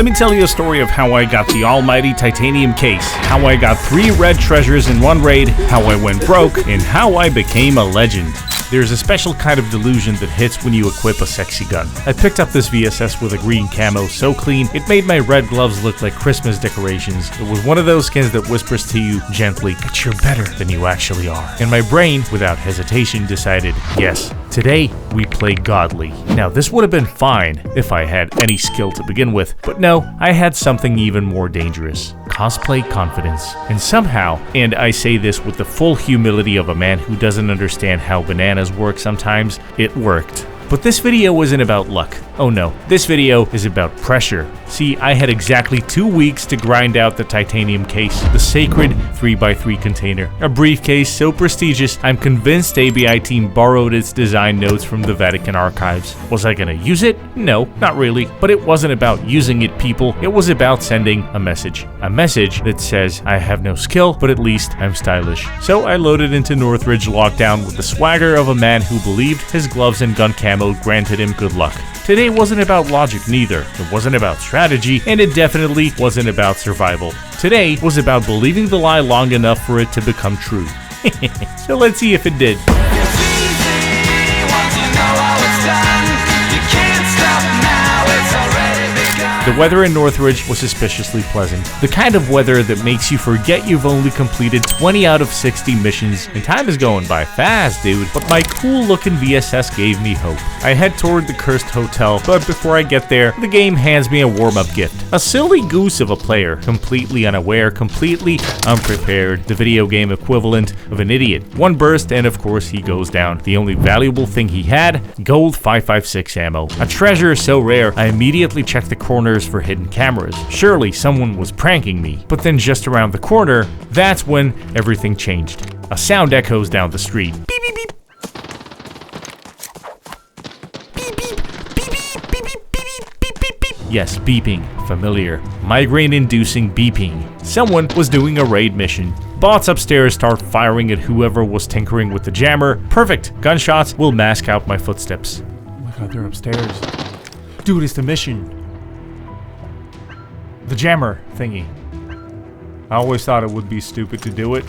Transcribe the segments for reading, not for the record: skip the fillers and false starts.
Let me tell you a story of how I got the almighty titanium case, how I got 3 red treasures in one raid, how I went broke, and how I became a legend. There's a special kind of delusion that hits when you equip a sexy gun. I picked up this VSS with a green camo so clean, it made my red gloves look like Christmas decorations. It was one of those skins that whispers to you gently that you're better than you actually are. And my brain, without hesitation, decided, yes, today we play godly. Now this would have been fine if I had any skill to begin with, but no, I had something even more dangerous. Cosplay confidence. And somehow, and I say this with the full humility of a man who doesn't understand how bananas work sometimes, it worked. But this video isn't about luck. Oh no, this video is about pressure. See, I had exactly 2 weeks to grind out the titanium case, the sacred 3x3 container. A briefcase so prestigious, I'm convinced ABI team borrowed its design notes from the Vatican archives. Was I gonna use it? No, not really. But it wasn't about using it, people. It was about sending a message. A message that says, I have no skill, but at least I'm stylish. So I loaded into Northridge Lockdown with the swagger of a man who believed his gloves and gun camo granted him good luck. Today wasn't about logic neither, it wasn't about strategy, and it definitely wasn't about survival. Today was about believing the lie long enough for it to become true. So let's see if it did. The weather in Northridge was suspiciously pleasant. The kind of weather that makes you forget you've only completed 20 out of 60 missions, and time is going by fast, dude. But my cool looking VSS gave me hope. I head toward the cursed hotel, but before I get there, the game hands me a warm-up gift. A silly goose of a player, completely unaware, completely unprepared, the video game equivalent of an idiot. One burst and of course he goes down. The only valuable thing he had, gold 5.56 ammo. A treasure so rare, I immediately checked the corners for hidden cameras. Surely someone was pranking me. But then just around the corner, that's when everything changed. A sound echoes down the street. Beep, beep, beep. Beep, beep, beep, beep, beep, beep, beep, beep, beep, beep. Yes, beeping. Familiar. Migraine-inducing beeping. Someone was doing a raid mission. Bots upstairs start firing at whoever was tinkering with the jammer. Perfect. Gunshots will mask out my footsteps. Oh my god, they're upstairs. Dude, it's the mission. The jammer thingy. I always thought it would be stupid to do it.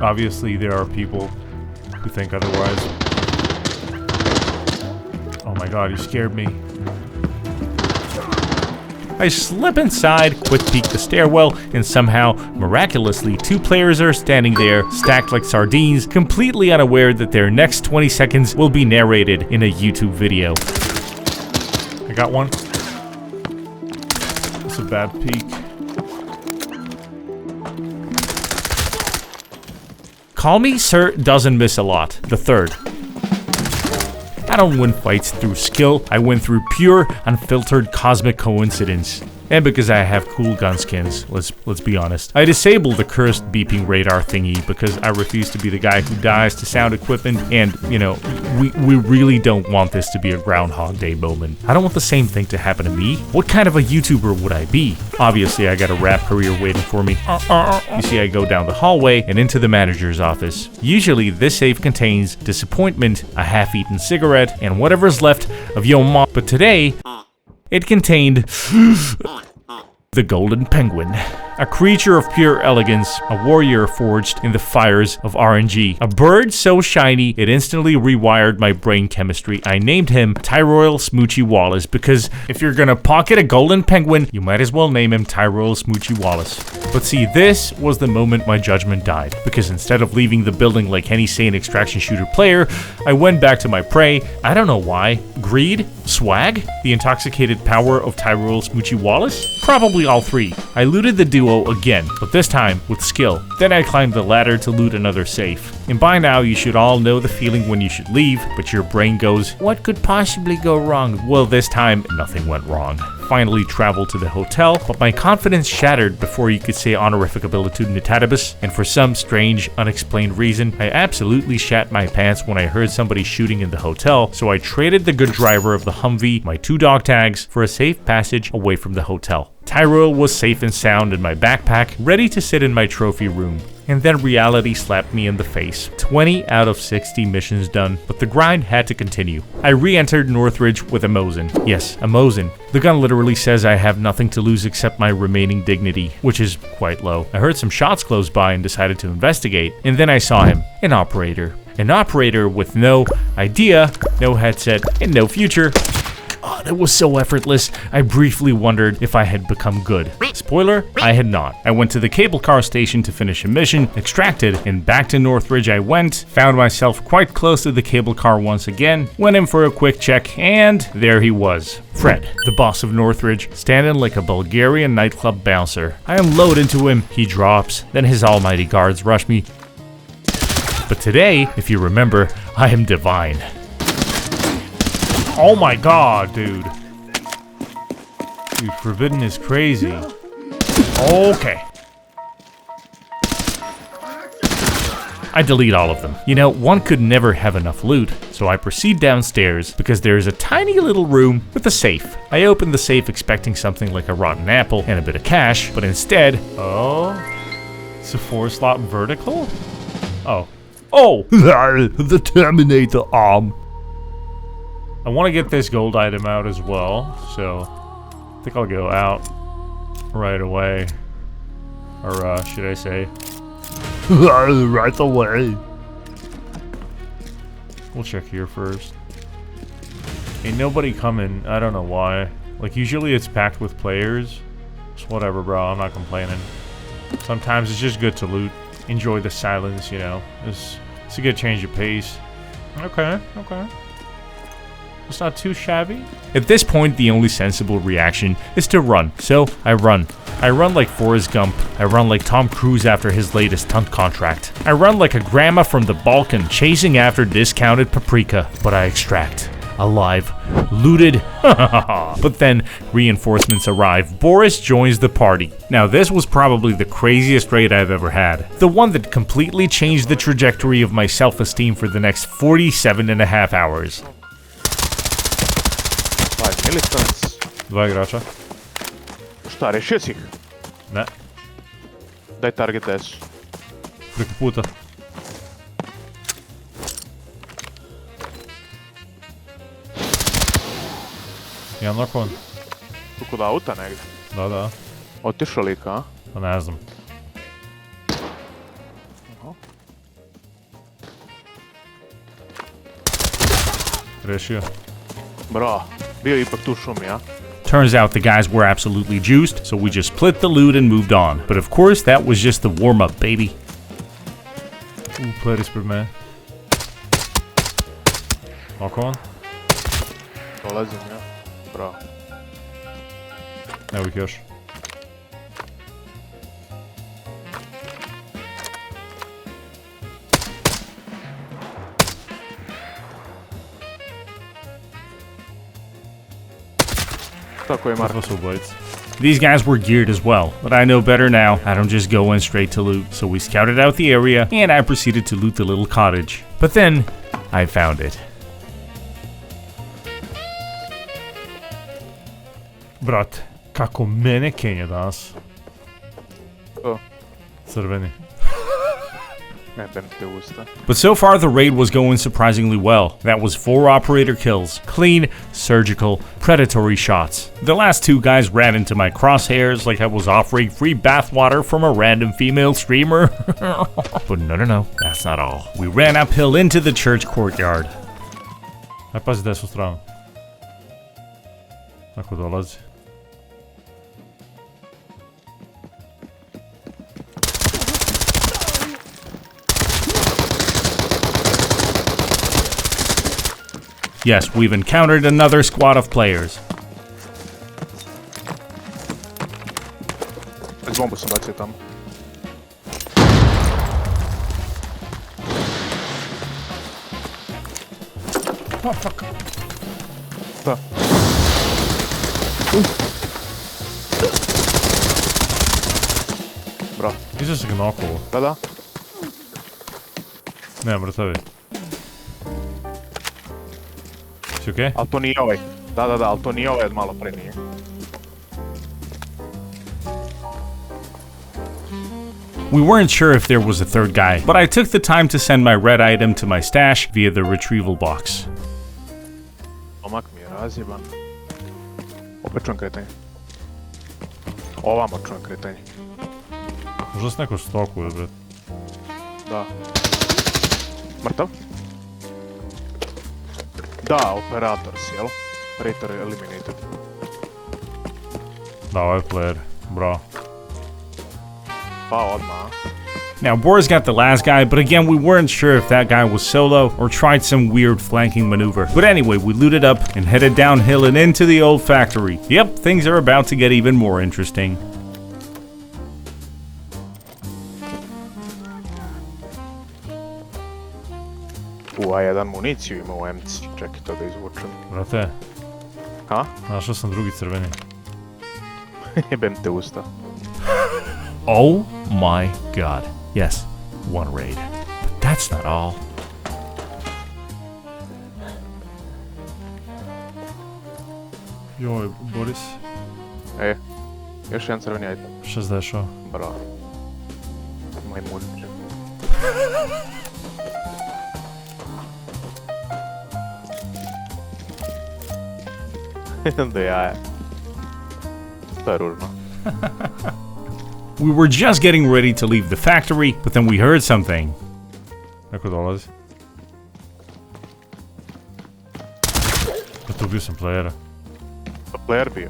Obviously, there are people who think otherwise. Oh my god, you scared me. I slip inside, quick peek the stairwell, and somehow, miraculously, 2 players are standing there, stacked like sardines, completely unaware that their next 20 seconds will be narrated in a YouTube video. I got one. A bad peek. Call me Sir doesn't miss a lot. The third. I don't win fights through skill, I win through pure, unfiltered cosmic coincidence. And because I have cool gun skins, let's be honest. I disabled the cursed beeping radar thingy because I refuse to be the guy who dies to sound equipment, and, you know, we really don't want this to be a Groundhog Day moment. I don't want the same thing to happen to me. What kind of a YouTuber would I be? Obviously, I got a rap career waiting for me. You see, I go down the hallway and into the manager's office. Usually, this safe contains disappointment, a half-eaten cigarette, and whatever's left of yo mom. But today, it contained the golden penguin. A creature of pure elegance, a warrior forged in the fires of RNG. A bird so shiny, it instantly rewired my brain chemistry. I named him Tyrell Smoochie Wallace because if you're gonna pocket a golden penguin, you might as well name him Tyrell Smoochie Wallace. But see, this was the moment my judgment died, because instead of leaving the building like any sane extraction shooter player, I went back to my prey. I don't know why. Greed? Swag? The intoxicated power of Tyrell Smoochie Wallace? Probably all 3. I looted the duo again, but this time with skill. Then I climbed the ladder to loot another safe. And by now you should all know the feeling when you should leave, but your brain goes, what could possibly go wrong? Well, this time, nothing went wrong. Finally traveled to the hotel, but my confidence shattered before you could say honorific abilitudinitatis, and for some strange, unexplained reason, I absolutely shat my pants when I heard somebody shooting in the hotel, so I traded the good driver of the Humvee, my 2 dog tags, for a safe passage away from the hotel. Tyrell was safe and sound in my backpack, ready to sit in my trophy room. And then reality slapped me in the face. 20 out of 60 missions done, but the grind had to continue. I re-entered Northridge with a Mosin. Yes, a Mosin. The gun literally says I have nothing to lose except my remaining dignity, which is quite low. I heard some shots close by and decided to investigate, and then I saw him, an operator. An operator with no idea, no headset, and no future. God, it was so effortless, I briefly wondered if I had become good. Spoiler, I had not. I went to the cable car station to finish a mission, extracted, and back to Northridge I went, found myself quite close to the cable car once again, went in for a quick check, and there he was. Fred, the boss of Northridge, standing like a Bulgarian nightclub bouncer. I unload into him, he drops, then his almighty guards rush me. But today, if you remember, I am divine. Oh my god, dude. Dude, Forbidden is crazy. Okay. I delete all of them. You know, one could never have enough loot, so I proceed downstairs because there is a tiny little room with a safe. I open the safe expecting something like a rotten apple and a bit of cash, but instead... Oh? It's a 4-slot vertical? Oh. Oh! The Terminator arm. I want to get this gold item out as well, so I think I'll go out right away. Or should I say, right away. We'll check here first. Ain't nobody coming. I don't know why. Like, usually it's packed with players. It's whatever, bro. I'm not complaining. Sometimes it's just good to loot. Enjoy the silence, you know. It's a good change of pace. Okay, okay. It's not too shabby. At this point, the only sensible reaction is to run. So, I run. I run like Forrest Gump. I run like Tom Cruise after his latest stunt contract. I run like a grandma from the Balkan chasing after discounted paprika. But I extract. Alive. Looted. But then, reinforcements arrive. Boris joins the party. Now, this was probably the craziest raid I've ever had. The one that completely changed the trajectory of my self-esteem for the next 47.5 hours. Militants. 2 igrača. Šta, rešio si ih? Ne. Daj target DS. Preko puta. Jedan nokovan. Tu kod auta negdje. Da, da. Otišao lik, a? Pa ne znam. Rešio. Bro, bio je ipak tu šumi, a? Turns out the guys were absolutely juiced, so we just split the loot and moved on. But of course, that was just the warm-up, baby. Play ispred me. Nokovan. Dolazim, ja. Bro. Evo ih još. Tako je, Mark. These guys were geared as well, but I know better now. I don't just go in straight to loot. So we scouted out the area, and I proceeded to loot the little cottage. But then, I found it. Brat, kako mene kenja danas. O. Crveni. But so far the raid was going surprisingly well. That was 4 operator kills. Clean, surgical, predatory shots. The last 2 guys ran into my crosshairs like I was offering free bathwater from a random female streamer. But no, that's not all. We ran uphill into the church courtyard. Aj pazi desnu stranu. Ako dolazi. Yes, we've encountered another squad of players. Bombu sam bacio tamo. Oh, fuck. Šta? Bro. Iza se ga naokolo. Da. Ne, bratovi. Si okej? Ali to nije ovaj. Da, ali to nije ovaj od malo pre nije. We weren't sure if there was a third guy, but I took the time to send my red item to my stash via the retrieval box. Omak mi je razjeban. Opet čujem kretanje. Ovamo čujem kretanje. Možda s neko stokuje, bre. Da. Mrtav? Da, operator si, jel? Operator eliminated. Da, ovaj player, bro. Pa odmah. Now, Boris got the last guy, but again, we weren't sure if that guy was solo or tried some weird flanking maneuver. But anyway, we looted up and headed downhill and into the old factory. Yep, things are about to get even more interesting. A jedan municiju ima u MC. Čekaj to da izvučem. Brate, Ha? našao sam drugi crveni. Jebem te usta. Oh my god. Yes, one raid. But that's not all. Joj, Boris, Još jedan crveni item. šta se dešava? Bravo. Majmunić. Do jaja. To je ružno. We were just getting ready to leave the factory, but then we heard something. Neko dolazi. Tu bio sam playera. To player bio.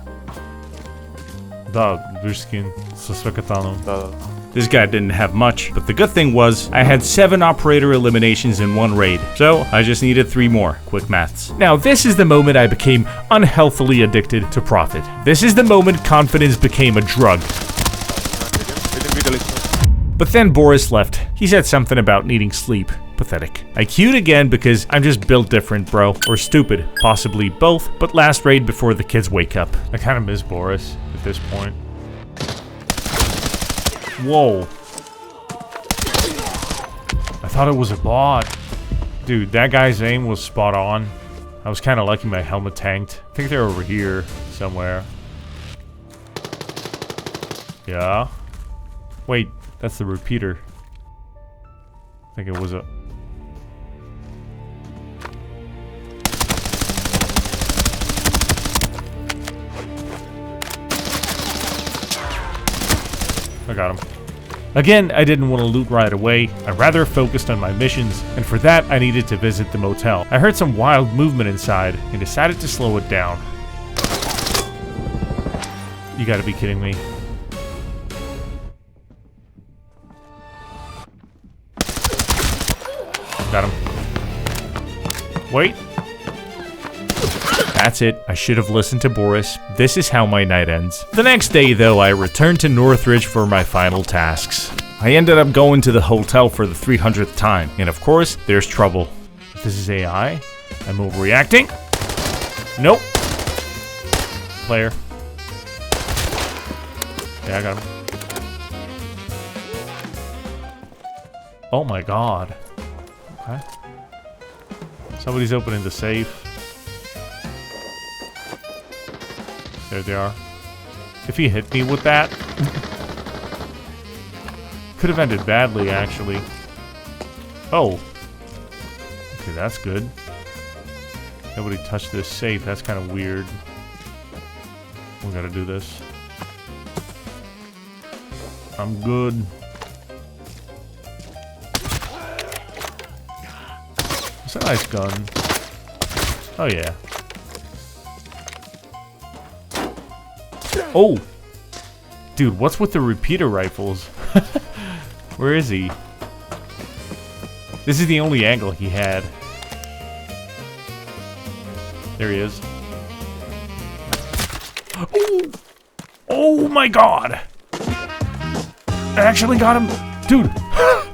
Da, viš skin sa sve katanom. Da. This guy didn't have much, but the good thing was I had 7 operator eliminations in one raid, so I just needed 3 more. Quick maths. Now this is the moment I became unhealthily addicted to profit. This is the moment confidence became a drug. But then Boris left. He said something about needing sleep. Pathetic. I queued again because I'm just built different, bro. Or stupid. Possibly both, but last raid before the kids wake up. I kind of miss Boris at this point. Whoa. I thought it was a bot. Dude, that guy's aim was spot on. I was kind of lucky my helmet tanked. I think they're over here somewhere. Yeah. Wait, that's the repeater. I think it was a... I got him. Again, I didn't want to loot right away. I rather focused on my missions, and for that I needed to visit the motel. I heard some wild movement inside and decided to slow it down. You gotta be kidding me. Got him. Wait. That's it. I should have listened to Boris. This is how my night ends. The next day, though, I returned to Northridge for my final tasks. I ended up going to the hotel for the 300th time. And of course, there's trouble. If this is AI, I'm overreacting. Nope. Player. Yeah, I got him. Oh my god. Okay. Somebody's opening the safe. There they are. If he hit me with that, could have ended badly, actually. Oh. Okay, that's good. Nobody touched this safe. That's kind of weird. We gotta do this. I'm good. It's a nice gun. Oh, yeah. Oh! Dude, what's with the repeater rifles? Where is he? This is the only angle he had. There he is. Oh! Oh my god! I actually got him! Dude!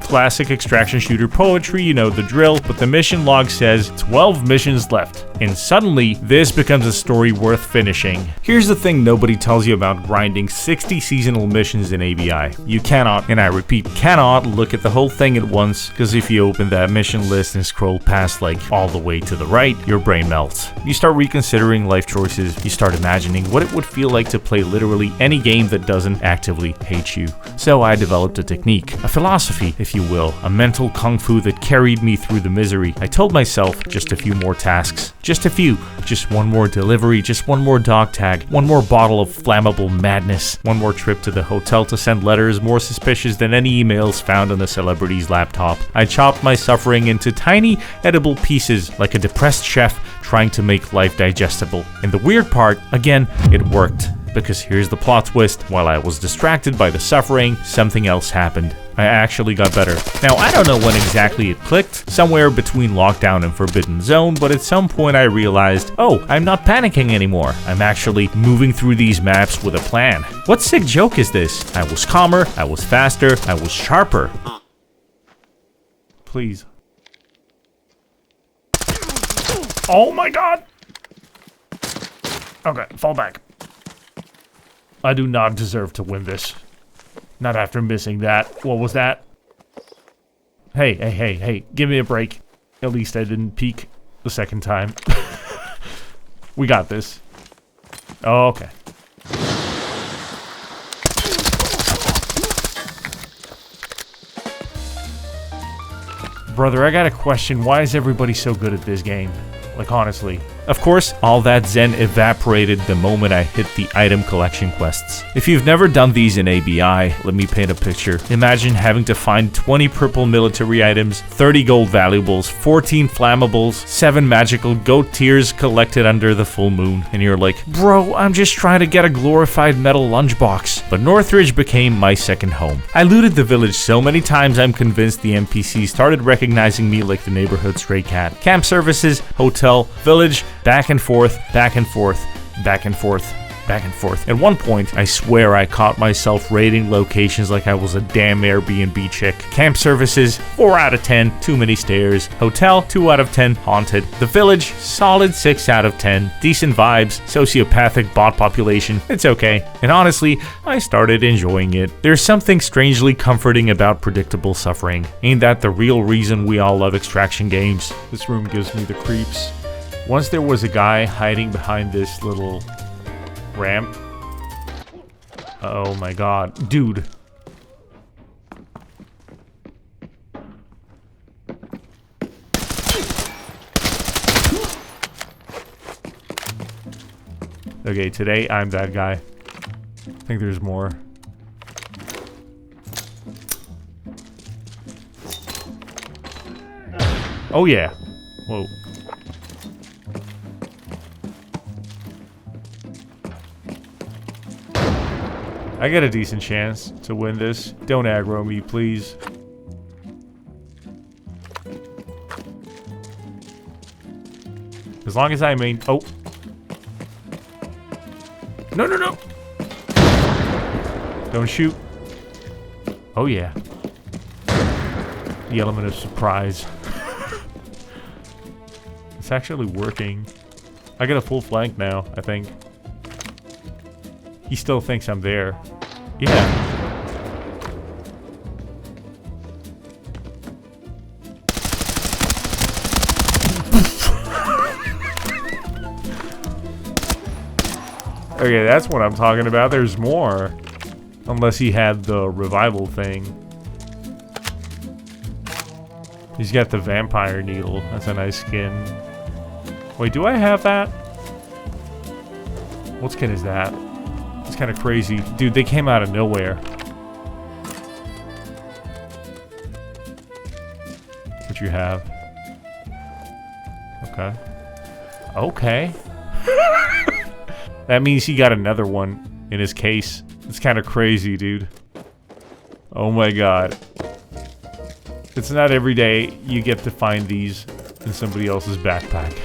Classic extraction shooter poetry, you know the drill, but the mission log says 12 missions left. And suddenly, this becomes a story worth finishing. Here's the thing nobody tells you about grinding 60 seasonal missions in ABI. You cannot, and I repeat, cannot look at the whole thing at once, because if you open that mission list and scroll past like all the way to the right, your brain melts. You start reconsidering life choices, you start imagining what it would feel like to play literally any game that doesn't actively hate you. So I developed a technique, a philosophy, if you will, a mental kung fu that carried me through the misery. I told myself just a few more tasks, just a few, just one more delivery, just one more dog tag, one more bottle of flammable madness, one more trip to the hotel to send letters more suspicious than any emails found on a celebrity's laptop. I chopped my suffering into tiny, edible pieces like a depressed chef trying to make life digestible. And the weird part, again, it worked. Because here's the plot twist, while I was distracted by the suffering, something else happened. I actually got better. Now, I don't know when exactly it clicked, somewhere between Lockdown and Forbidden Zone, but at some point I realized, oh, I'm not panicking anymore. I'm actually moving through these maps with a plan. What sick joke is this? I was calmer, I was faster, I was sharper. Please. Oh my god! Okay, fall back. I do not deserve to win this. Not after missing that. What was that? Hey, give me a break. At least I didn't peek the second time. We got this. Oh, okay. Brother, I got a question. Why is everybody so good at this game? Like, honestly. Of course, all that zen evaporated the moment I hit the item collection quests. If you've never done these in ABI, let me paint a picture. Imagine having to find 20 purple military items, 30 gold valuables, 14 flammables, 7 magical goat tears collected under the full moon. And you're like, bro, I'm just trying to get a glorified metal lunchbox. But Northridge became my second home. I looted the village so many times I'm convinced the NPCs started recognizing me like the neighborhood stray cat. Camp services, hotel, village, back and forth, back and forth, back and forth, back and forth. At one point, I swear I caught myself rating locations like I was a damn Airbnb chick. Camp services, 4 out of 10, too many stairs. Hotel, 2 out of 10, haunted. The village, solid 6 out of 10. Decent vibes, sociopathic bot population, it's okay. And honestly, I started enjoying it. There's something strangely comforting about predictable suffering. Ain't that the real reason we all love extraction games? This room gives me the creeps. Once there was a guy hiding behind this little ramp. Oh my god. Dude. Okay, today I'm that guy. I think there's more. Oh yeah. Whoa. I got a decent chance to win this. Don't aggro me, please. As long as I oh. No, no, no. Don't shoot. Oh, yeah. The element of surprise. It's actually working. I got a full flank now, I think. He still thinks I'm there. Yeah. Okay, that's what I'm talking about. There's more. Unless he had the revival thing. He's got the vampire needle. That's a nice skin. Wait, do I have that? What skin is that? It's kind of crazy. Dude, they came out of nowhere. What you have? Okay. Okay. That means he got another one in his case. It's kind of crazy, dude. Oh my god. It's not every day you get to find these in somebody else's backpack.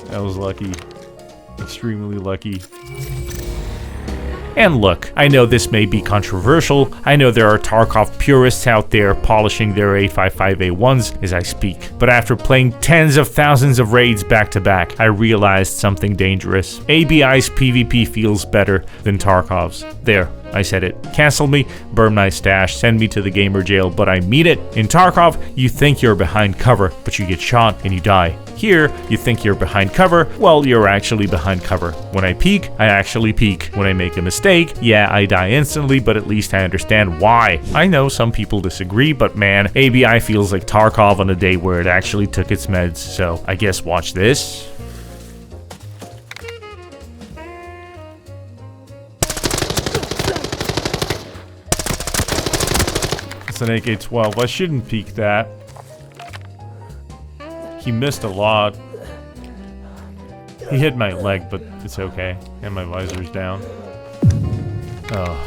That was lucky. Extremely lucky. And look, I know this may be controversial. I know there are Tarkov purists out there polishing their 855A1s as I speak. But after playing tens of thousands of raids back to back, I realized something dangerous. ABI's PvP feels better than Tarkov's. There, I said it. Cancel me, burn my stash, send me to the gamer jail, but I mean it. In Tarkov, you think you're behind cover, but you get shot and you die. Here, you think you're behind cover, well, you're actually behind cover. When I peek, I actually peek. When I make a mistake, yeah, I die instantly, but at least I understand why. I know some people disagree, but man, ABI feels like Tarkov on a day where it actually took its meds, so I guess watch this. It's an AK-12. I shouldn't peek that. He missed a lot. He hit my leg, but it's okay. And my visor's down. Oh.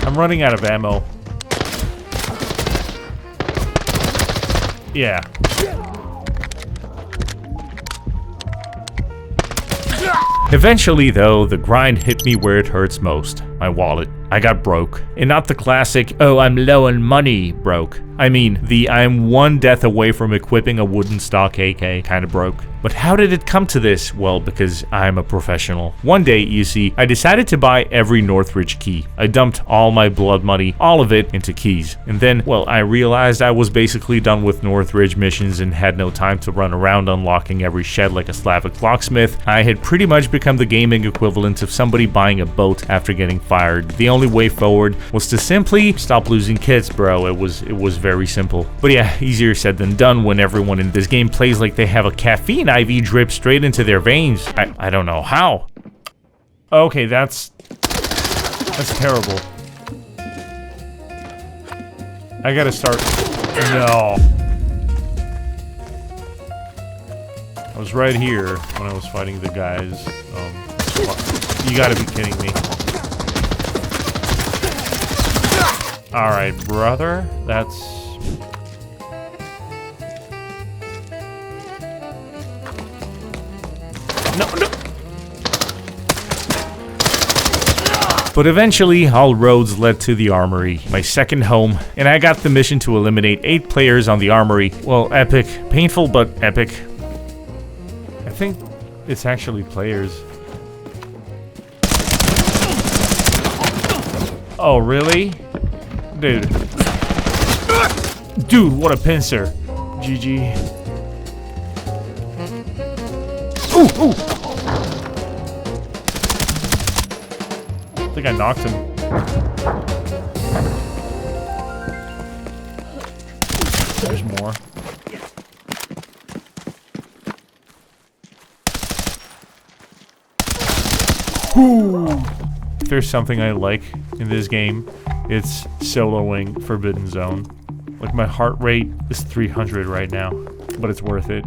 I'm running out of ammo. Yeah. Eventually, though, the grind hit me where it hurts most, my wallet. I got broke. And not the classic, oh, I'm low on money broke. I mean, the I'm one death away from equipping a wooden stock AK kind of broke. But how did it come to this? Well, because I'm a professional. One day, you see, I decided to buy every Northridge key. I dumped all my blood money, all of it, into keys. And then, well, I realized I was basically done with Northridge missions and had no time to run around unlocking every shed like a Slavic locksmith. I had pretty much become the gaming equivalent of somebody buying a boat after getting fired. The only way forward was to simply stop losing kits, bro. It was very simple. But yeah, easier said than done when everyone in this game plays like they have a caffeine IV drip straight into their veins. I don't know how. Okay, that's terrible. I gotta start. No. I was right here when I was fighting the guys. You gotta be kidding me. Alright, brother. That's... No. But eventually, all roads led to the armory, my second home, and I got the mission to eliminate 8 players on the armory. Well, epic. Painful, but epic. I think it's actually players. Oh, really? Dude. Dude, what a pincer. GG. Ooh! I think I knocked him. There's more. Ooh! If there's something I like in this game, it's soloing Forbidden Zone. Like, my heart rate is 300 right now, but it's worth it.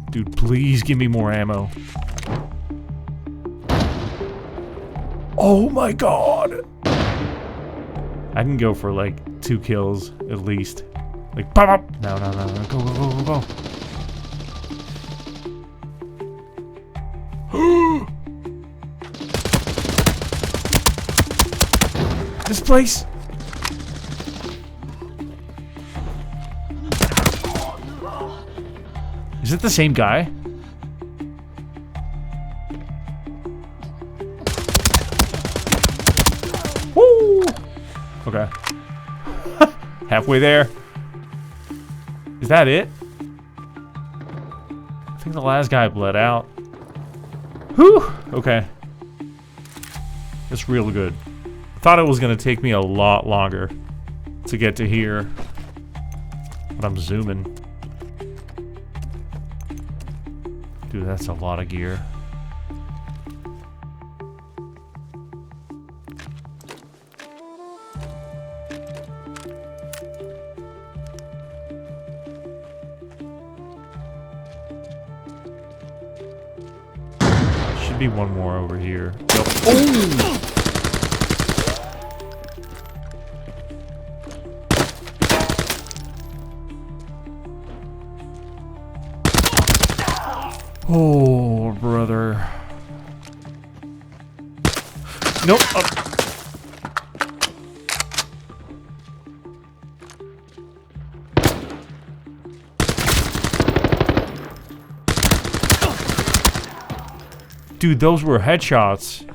Dude, please give me more ammo. Oh my god! I can go for like 2 kills at least. Like, pop up! No, go. This place! Is it the same guy? Woo! Okay. Halfway there. Is that it? I think the last guy bled out. Whew! Okay. That's real good. I thought it was gonna take me a lot longer to get to here. But I'm zooming. Dude, that's a lot of gear. Should be one more over here. Nope. Oh! Oh, brother. Nope. Dude, those were headshots.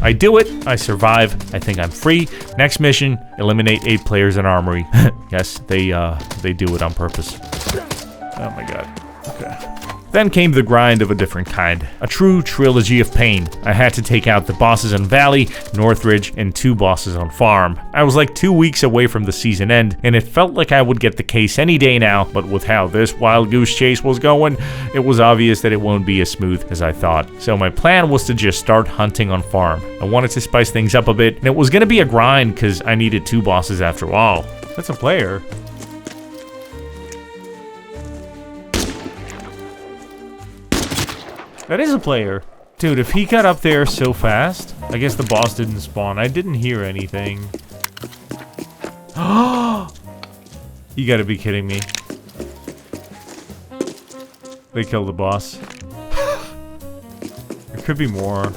I do it. I survive. I think I'm free. Next mission, eliminate 8 players in Armory. Yes, they do it on purpose. Oh my god. Okay. Then came the grind of a different kind. A true trilogy of pain. I had to take out the bosses on Valley, Northridge, and 2 bosses on Farm. I was like 2 weeks away from the season end, and it felt like I would get the case any day now, but with how this wild goose chase was going, it was obvious that it won't be as smooth as I thought. So my plan was to just start hunting on Farm. I wanted to spice things up a bit, and it was gonna be a grind because I needed 2 bosses after all. That's a player. That is a player. Dude, if he got up there so fast, I guess the boss didn't spawn. I didn't hear anything. You gotta be kidding me. They killed the boss. There could be more.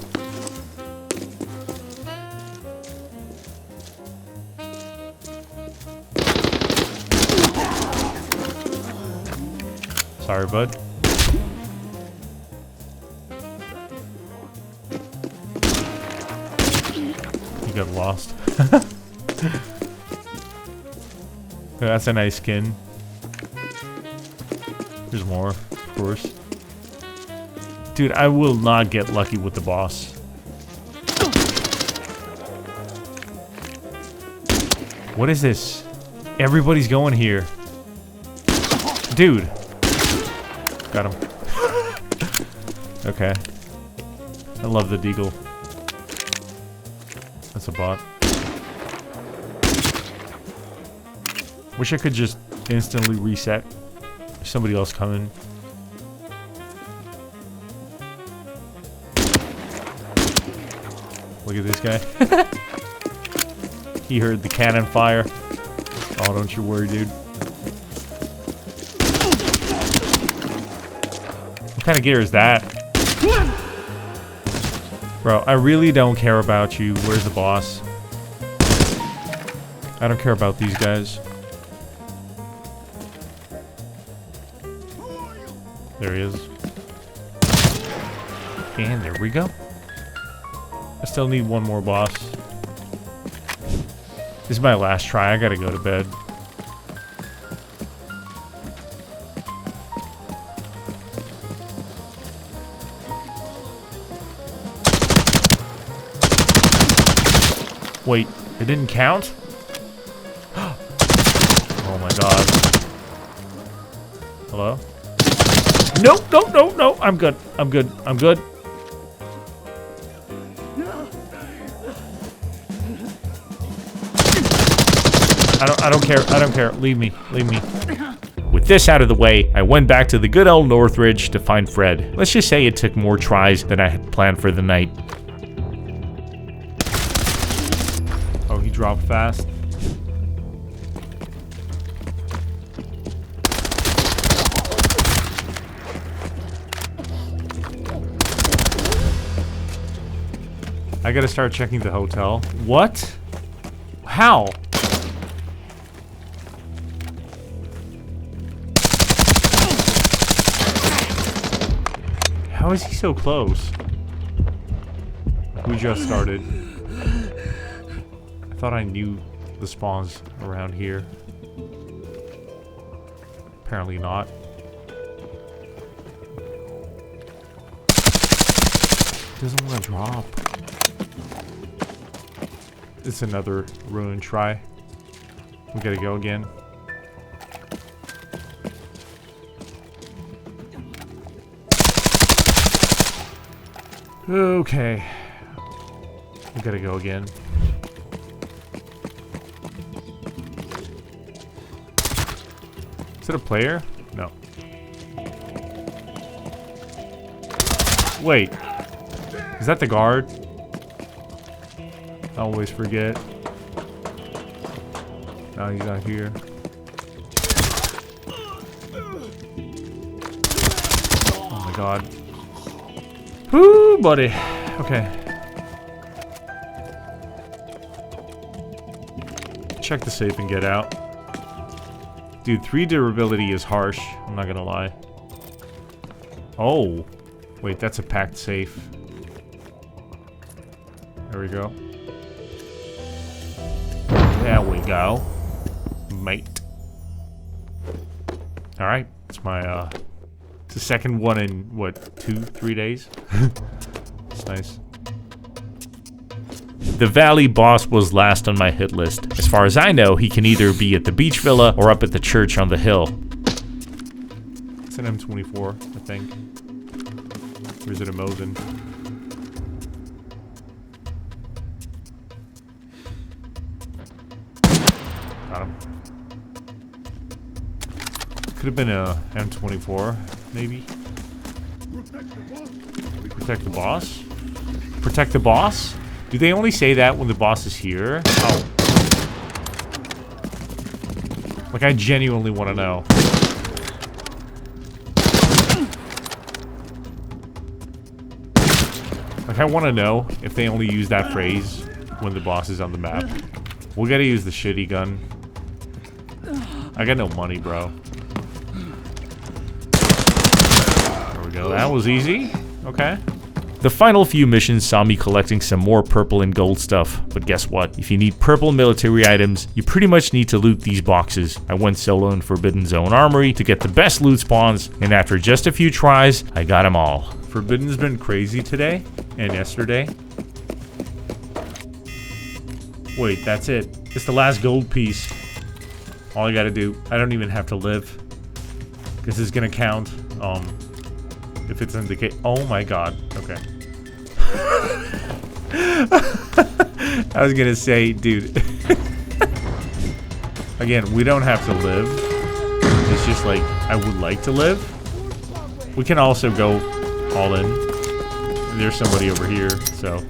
Sorry, bud. Got lost. That's a nice skin. There's more, of course. Dude, I will not get lucky with the boss. What is this? Everybody's going here. Dude. Got him. Okay. I love the deagle. That's a bot. Wish I could just instantly reset. There's somebody else coming. Look at this guy. He heard the cannon fire. Oh, don't you worry, dude. What kind of gear is that? Bro, I really don't care about you. Where's the boss? I don't care about these guys. There he is. And there we go. I still need one more boss. This is my last try. I gotta go to bed. Wait, it didn't count? Oh my god. Hello? Nope, nope, nope, nope. I'm good. I'm good. I'm good. I don't care. I don't care. Leave me. Leave me. With this out of the way, I went back to the good old Northridge to find Fred. Let's just say it took more tries than I had planned for the night. Oh, he dropped fast. I gotta start checking the hotel. What? How? How is he so close? We just started. I thought I knew the spawns around here. Apparently not. Doesn't want to drop. It's another ruin try. We gotta go again. Okay. We gotta go again. Is it a player? No. Wait. Is that the guard? I always forget. No, he's not here. my god. Whoo, buddy. Okay. Check the safe and get out. Dude, 3 durability is harsh. I'm not gonna lie. Oh. Wait, that's a packed safe. There we go. There we go. Mate. Alright. It's my, it's the second one in, what, 2-3 days? It's nice. The Valley boss was last on my hit list. As far as I know, he can either be at the beach villa or up at the church on the hill. It's an M24, I think. Or is it a Mosin? Got him. Could have been a M24, maybe. Protect the boss? Protect the boss? Do they only say that when the boss is here? Oh. Like, I genuinely want to know. Like, I want to know if they only use that phrase when the boss is on the map. We gotta use the shitty gun. I got no money, bro. There we go. That was easy. Okay. The final few missions saw me collecting some more purple and gold stuff, but guess what? If you need purple military items, you pretty much need to loot these boxes. I went solo in Forbidden Zone Armory to get the best loot spawns, and after just a few tries, I got them all. Forbidden's been crazy today and yesterday. Wait, that's it. It's the last gold piece. All I gotta do, I don't even have to live. This is gonna count, if it's in the case. Oh my god. Okay. I was gonna say, dude. Again, we don't have to live. It's just like, I would like to live. We can also go all in. There's somebody over here, so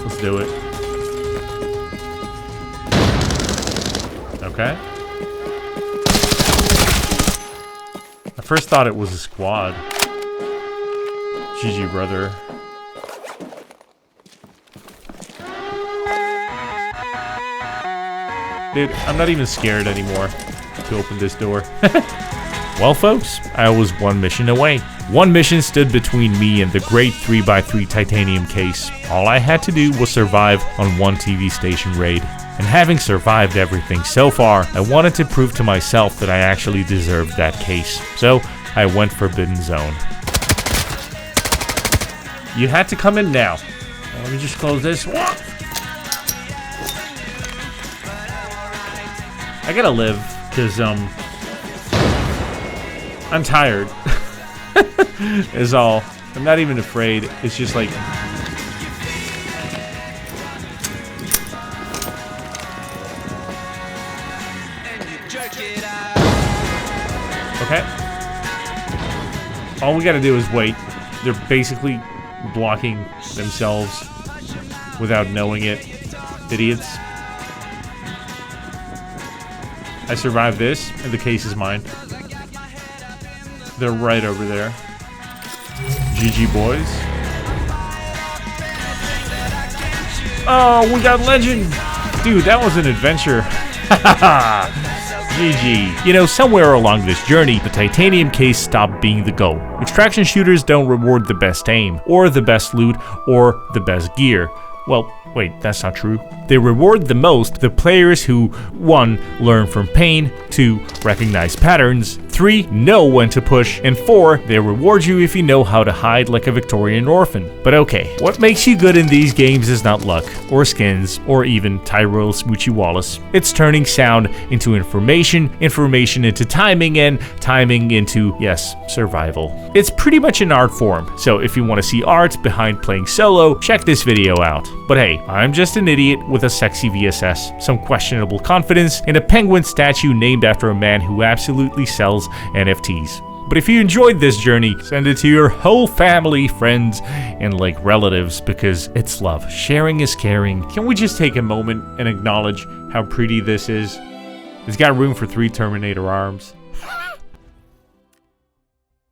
let's do it. Okay. I first thought it was a squad. GG, brother. Dude, I'm not even scared anymore to open this door. Well, folks, I was one mission away. One mission stood between me and the great 3x3 titanium case. All I had to do was survive on one TV station raid. And having survived everything so far, I wanted to prove to myself that I actually deserved that case. So, I went Forbidden Zone. You had to come in now. Let me just close this one. I gotta live, because, I'm tired. Is all. I'm not even afraid. It's just like... Okay. All we gotta do is wait. They're basically blocking themselves without knowing it. Idiots. I survived this, and the case is mine. They're right over there. GG, boys. Oh, we got legend! Dude, that was an adventure. GG. You know, somewhere along this journey, the titanium case stopped being the goal. Extraction shooters don't reward the best aim, or the best loot, or the best gear. Well, wait, that's not true. They reward the most the players who 1. Learn from pain, 2. Recognize patterns, 3. Know when to push, and 4. They reward you if you know how to hide like a Victorian orphan. But okay, what makes you good in these games is not luck, or skins, or even Tyrell Smoochie Wallace. It's turning sound into information, information into timing, and timing into, yes, survival. It's pretty much an art form, so if you want to see art behind playing solo, check this video out. But hey, I'm just an idiot with a sexy VSS, some questionable confidence, and a penguin statue named after a man who absolutely sells NFTs. But if you enjoyed this journey, send it to your whole family, friends, and like relatives, because it's love. Sharing is caring. Can we just take a moment and acknowledge how pretty this is? It's got room for 3 Terminator arms.